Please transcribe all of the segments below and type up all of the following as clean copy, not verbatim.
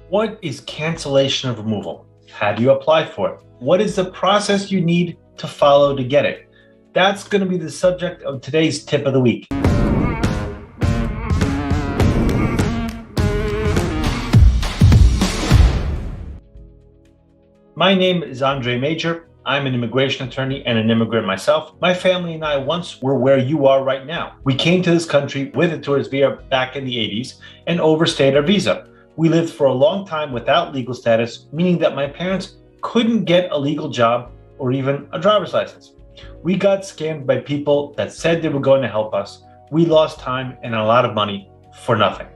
What is cancellation of removal? How do you apply for it? What is the process you need to follow to get it? That's going to be the subject of today's tip of the week. My name is Andres Mejer. I'm an immigration attorney and an immigrant myself. My family and I once were where you are right now. We came to this country with a tourist visa back in the 80s and overstayed our visa. We lived for a long time without legal status, meaning that my parents couldn't get a legal job or even a driver's license. We got scammed by people that said they were going to help us. We lost time and a lot of money for nothing.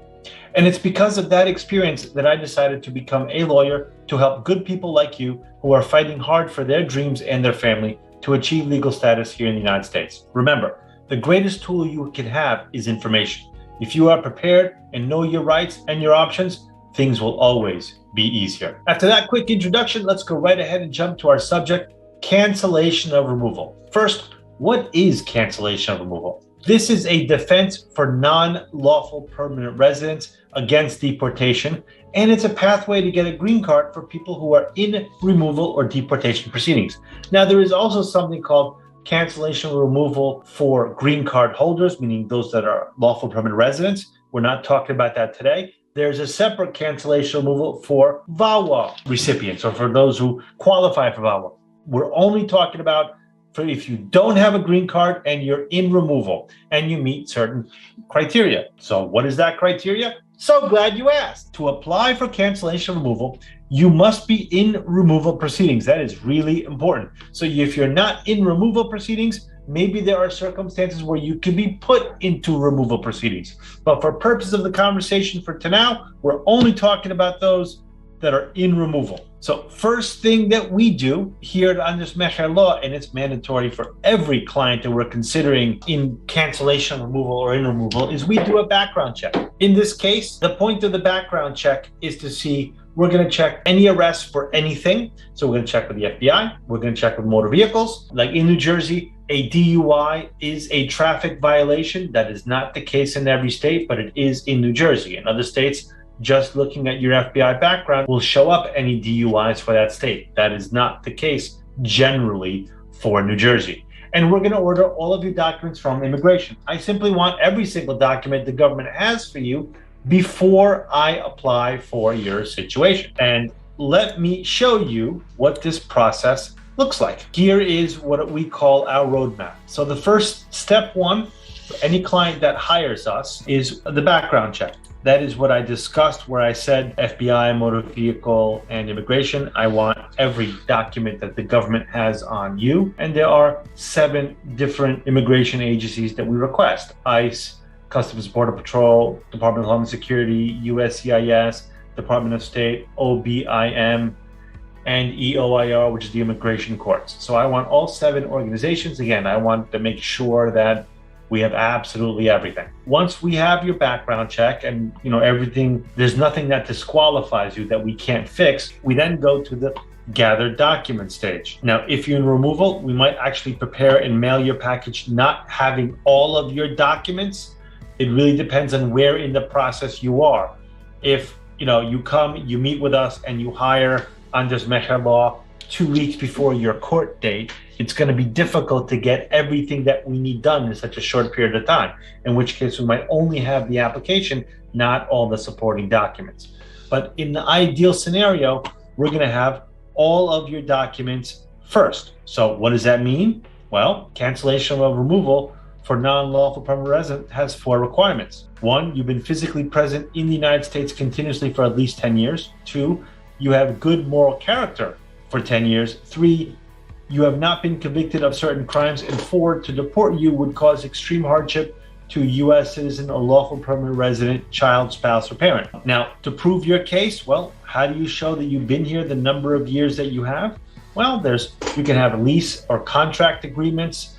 And it's because of that experience that I decided to become a lawyer to help good people like you who are fighting hard for their dreams and their family to achieve legal status here in the United States. Remember, the greatest tool you can have is information. If you are prepared and know your rights and your options, things will always be easier. After that quick introduction, let's go right ahead and jump to our subject, cancellation of removal. First, what is cancellation of removal? This is a defense for non-lawful permanent residents against deportation, and it's a pathway to get a green card for people who are in removal or deportation proceedings. Now, there is also something called cancellation of removal for green card holders, meaning those that are lawful permanent residents. We're not talking about that today. There's a separate cancellation removal for VAWA recipients, or for those who qualify for VAWA. We're only talking about for if you don't have a green card and you're in removal and you meet certain criteria. So what is that criteria? So glad you asked. To apply for cancellation removal, you must be in removal proceedings. That is really important. So if you're not in removal proceedings, maybe there are circumstances where you can be put into removal proceedings. But for purpose of the conversation for now, we're only talking about those that are in removal. So first thing that we do here at Andres Mejer Law, and it's mandatory for every client that we're considering in cancellation removal or in removal, is we do a background check. In this case, the point of the background check is to see, we're going to check any arrests for anything. So we're going to check with the FBI. We're going to check with motor vehicles. Like in New Jersey, a DUI is a traffic violation. That is not the case in every state, but it is in New Jersey. In other states, just looking at your FBI background will show up any DUIs for that state. That is not the case generally for New Jersey. And we're going to order all of your documents from immigration. I simply want every single document the government has for you before I apply for your situation. And let me show you what this process looks like. Here is what we call our roadmap. So the first step one for any client that hires us is the background check. That is what I discussed where I said FBI, motor vehicle, and immigration. I want every document that the government has on you. And there are 7 different immigration agencies that we request: ICE, Customs and Border Patrol, Department of Homeland Security, USCIS, Department of State, OBIM, and EOIR, which is the immigration courts. So I want all 7 organizations. Again, I want to make sure that we have absolutely everything. Once we have your background check and everything, there's nothing that disqualifies you that we can't fix, we then go to the gather document stage. Now, if you're in removal, we might actually prepare and mail your package not having all of your documents. It really depends on where in the process you are. If you come, you meet with us, and you hire Andres Mejer Law 2 weeks before your court date, it's going to be difficult to get everything that we need done in such a short period of time, in which case we might only have the application, not all the supporting documents. But in the ideal scenario, we're going to have all of your documents first. So what does that mean? Well, cancellation of removal for non-lawful permanent resident has 4 requirements. 1, you've been physically present in the United States continuously for at least 10 years. 2, you have good moral character for 10 years. 3, you have not been convicted of certain crimes. And 4, to deport you would cause extreme hardship to a U.S. citizen or lawful permanent resident, child, spouse, or parent. Now, to prove your case, well, how do you show that you've been here the number of years that you have? Well, you can have lease or contract agreements,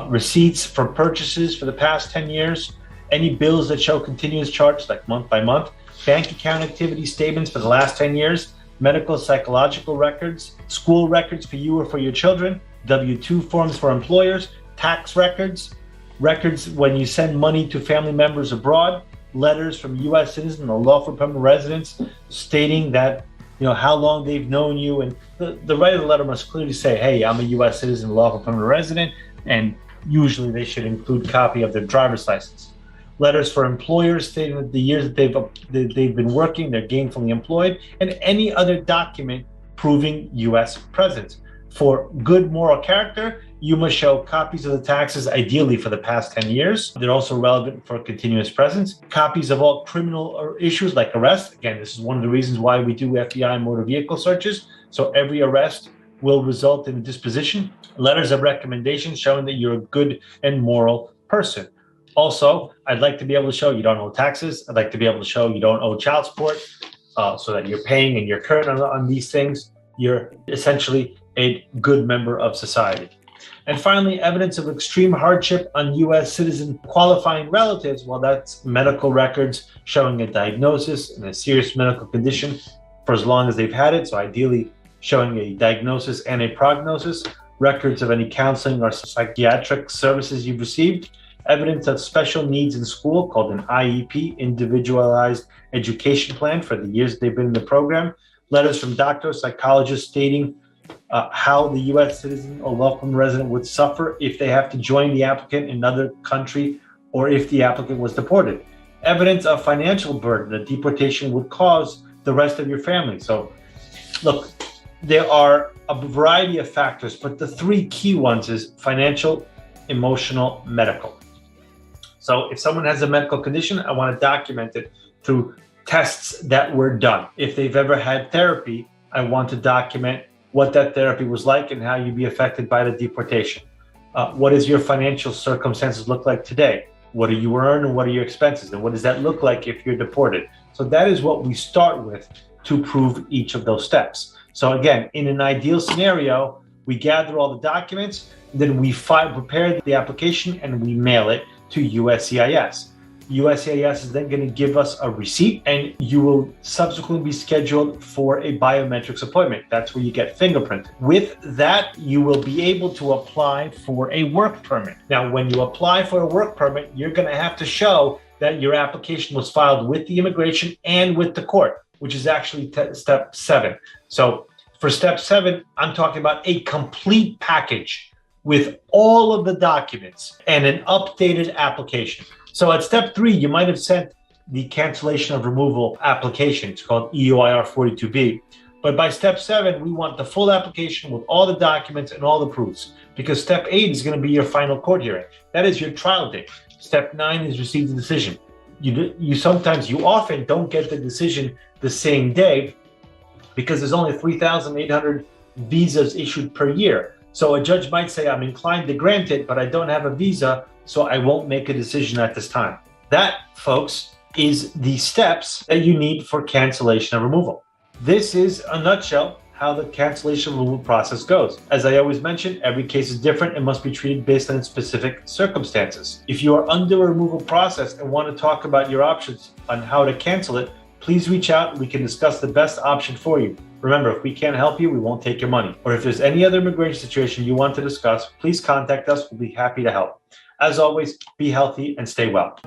receipts for purchases for the past 10 years, any bills that show continuous charge, like month by month, bank account activity statements for the last 10 years, medical, psychological records, school records for you or for your children, W-2 forms for employers, tax records, records when you send money to family members abroad, letters from U.S. citizens or lawful permanent residents stating that, how long they've known you. And the writer of the letter must clearly say, hey, I'm a U.S. citizen, lawful permanent resident, and usually they should include a copy of their driver's license. Letters for employers stating that the years that they've been working, they're gainfully employed, and any other document proving U.S. presence. For good moral character, you must show copies of the taxes, ideally for the past 10 years. They're also relevant for continuous presence. Copies of all criminal issues like arrest. Again, this is one of the reasons why we do FBI motor vehicle searches. So every arrest will result in a disposition. Letters of recommendation showing that you're a good and moral person. Also, I'd like to be able to show you don't owe taxes. I'd like to be able to show you don't owe child support, so that you're paying and you're current on these things. You're essentially a good member of society. And finally, evidence of extreme hardship on U.S. citizen qualifying relatives. Well, that's medical records showing a diagnosis and a serious medical condition for as long as they've had it. So ideally showing a diagnosis and a prognosis, records of any counseling or psychiatric services you've received, evidence of special needs in school called an IEP, individualized education plan for the years they've been in the program, letters from doctors, psychologists stating how the U.S. citizen or lawful permanent resident would suffer if they have to join the applicant in another country or if the applicant was deported. Evidence of financial burden that deportation would cause the rest of your family. So, look, there are a variety of factors, but the three key ones is financial, emotional, medical. So if someone has a medical condition, I want to document it through tests that were done. If they've ever had therapy, I want to document what that therapy was like and how you'd be affected by the deportation. What does your financial circumstances look like today? What do you earn and what are your expenses? And what does that look like if you're deported? So that is what we start with to prove each of those steps. So again, in an ideal scenario, we gather all the documents, then we prepare the application and we mail it to USCIS. USCIS is then going to give us a receipt, and you will subsequently be scheduled for a biometrics appointment. That's where you get fingerprinted. With that, you will be able to apply for a work permit. Now, when you apply for a work permit, you're going to have to show that your application was filed with the immigration and with the court, which is actually step 7. So for step 7, I'm talking about a complete package with all of the documents and an updated application. So at step 3, you might have sent the cancellation of removal application. It's called EOIR 42B. But by step 7, we want the full application with all the documents and all the proofs, because step 8 is going to be your final court hearing. That is your trial date. Step 9 is receive the decision. You often don't get the decision the same day because there's only 3,800 visas issued per year. So a judge might say, I'm inclined to grant it, but I don't have a visa, so I won't make a decision at this time. That, folks, is the steps that you need for cancellation of removal. This is, a nutshell, how the cancellation of removal process goes. As I always mention, every case is different and must be treated based on its specific circumstances. If you are under a removal process and want to talk about your options on how to cancel it, please reach out and we can discuss the best option for you. Remember, if we can't help you, we won't take your money. Or if there's any other immigration situation you want to discuss, please contact us. We'll be happy to help. As always, be healthy and stay well.